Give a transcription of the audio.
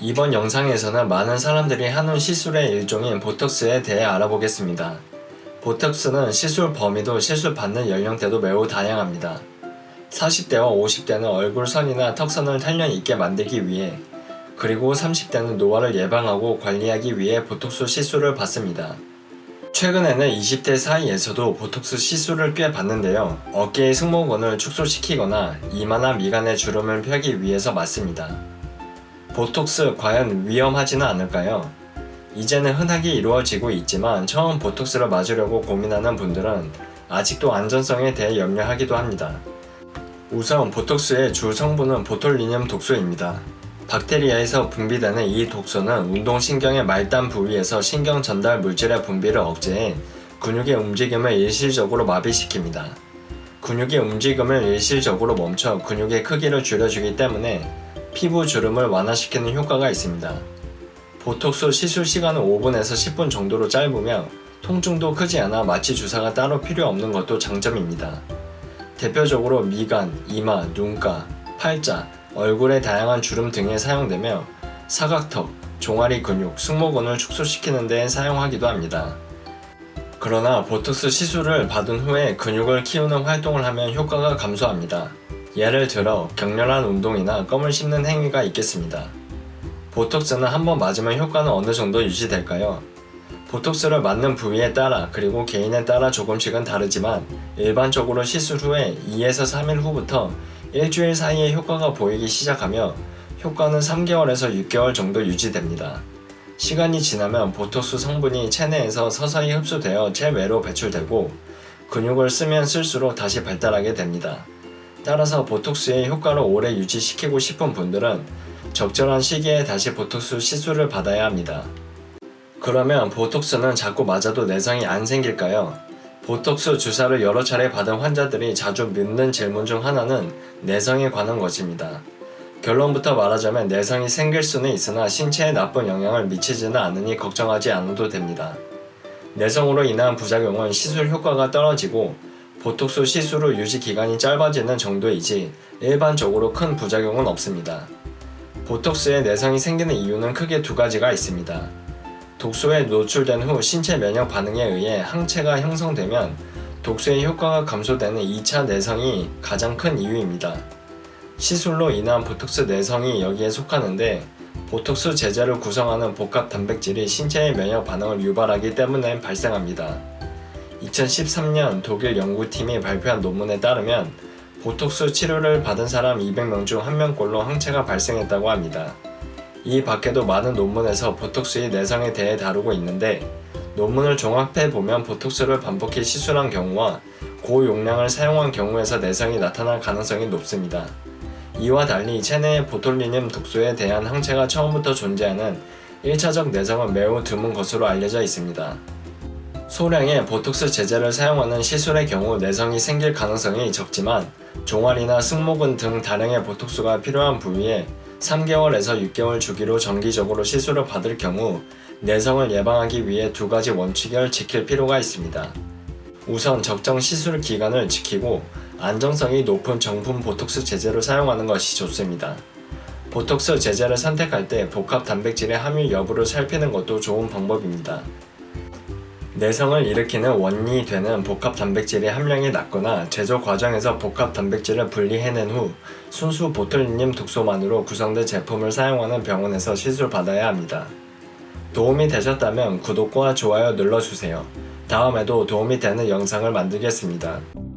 이번 영상에서는 많은 사람들이 하는 시술의 일종인 보톡스에 대해 알아보겠습니다. 보톡스는 시술 범위도 시술 받는 연령대도 매우 다양합니다. 40대와 50대는 얼굴선이나 턱선을 탄력 있게 만들기 위해, 그리고 30대는 노화를 예방하고 관리하기 위해 보톡스 시술을 받습니다. 최근에는 20대 사이에서도 보톡스 시술을 꽤 받는데요. 어깨의 승모근을 축소시키거나 이마나 미간의 주름을 펴기 위해서 맞습니다. 보톡스 과연 위험하지는 않을까요? 이제는 흔하게 이루어지고 있지만 처음 보톡스를 맞으려고 고민하는 분들은 아직도 안전성에 대해 염려하기도 합니다. 우선 보톡스의 주 성분은 보톨리늄 독소입니다. 박테리아에서 분비되는 이 독소는 운동신경의 말단 부위에서 신경 전달 물질의 분비를 억제해 근육의 움직임을 일시적으로 마비시킵니다. 근육의 움직임을 일시적으로 멈춰 근육의 크기를 줄여주기 때문에 피부 주름을 완화시키는 효과가 있습니다. 보톡스 시술 시간은 5분에서 10분 정도로 짧으며 통증도 크지 않아 마취 주사가 따로 필요 없는 것도 장점입니다. 대표적으로 미간, 이마, 눈가, 팔자, 얼굴의 다양한 주름 등에 사용되며 사각턱, 종아리 근육, 승모근을 축소시키는 데 사용하기도 합니다. 그러나 보톡스 시술을 받은 후에 근육을 키우는 활동을 하면 효과가 감소합니다. 예를 들어 격렬한 운동이나 껌을 씹는 행위가 있겠습니다. 보톡스는 한번 맞으면 효과는 어느 정도 유지될까요? 보톡스를 맞는 부위에 따라 그리고 개인에 따라 조금씩은 다르지만 일반적으로 시술 후에 2에서 3일 후부터 일주일 사이에 효과가 보이기 시작하며 효과는 3개월에서 6개월 정도 유지됩니다. 시간이 지나면 보톡스 성분이 체내에서 서서히 흡수되어 체외로 배출되고 근육을 쓰면 쓸수록 다시 발달하게 됩니다. 따라서 보톡스의 효과를 오래 유지시키고 싶은 분들은 적절한 시기에 다시 보톡스 시술을 받아야 합니다. 그러면 보톡스는 자꾸 맞아도 내성이 안 생길까요? 보톡스 주사를 여러 차례 받은 환자들이 자주 묻는 질문 중 하나는 내성에 관한 것입니다. 결론부터 말하자면 내성이 생길 수는 있으나 신체에 나쁜 영향을 미치지는 않으니 걱정하지 않아도 됩니다. 내성으로 인한 부작용은 시술 효과가 떨어지고 보톡스 시술 후 유지 기간이 짧아지는 정도이지 일반적으로 큰 부작용은 없습니다. 보톡스에 내성이 생기는 이유는 크게 두 가지가 있습니다. 독소에 노출된 후 신체 면역 반응에 의해 항체가 형성되면 독소의 효과가 감소되는 2차 내성이 가장 큰 이유입니다. 시술로 인한 보톡스 내성이 여기에 속하는데 보톡스 제제를 구성하는 복합 단백질이 신체의 면역 반응을 유발하기 때문에 발생합니다. 2013년 독일 연구팀이 발표한 논문에 따르면 보톡스 치료를 받은 사람 200명 중 1명꼴로 항체가 발생했다고 합니다. 이 밖에도 많은 논문에서 보톡스의 내성에 대해 다루고 있는데 논문을 종합해보면 보톡스를 반복해 시술한 경우와 고용량을 사용한 경우에서 내성이 나타날 가능성이 높습니다. 이와 달리 체내의 보톨리늄 독소에 대한 항체가 처음부터 존재하는 1차적 내성은 매우 드문 것으로 알려져 있습니다. 소량의 보톡스 제제를 사용하는 시술의 경우 내성이 생길 가능성이 적지만 종아리나 승모근 등 다량의 보톡스가 필요한 부위에 3개월에서 6개월 주기로 정기적으로 시술을 받을 경우 내성을 예방하기 위해 두 가지 원칙을 지킬 필요가 있습니다. 우선 적정 시술 기간을 지키고 안정성이 높은 정품 보톡스 제제를 사용하는 것이 좋습니다. 보톡스 제제를 선택할 때 복합 단백질의 함유 여부를 살피는 것도 좋은 방법입니다. 내성을 일으키는 원인이 되는 복합 단백질의 함량이 낮거나 제조 과정에서 복합 단백질을 분리해낸 후 순수 보톨리늄 독소만으로 구성된 제품을 사용하는 병원에서 시술 받아야 합니다. 도움이 되셨다면 구독과 좋아요 눌러주세요. 다음에도 도움이 되는 영상을 만들겠습니다.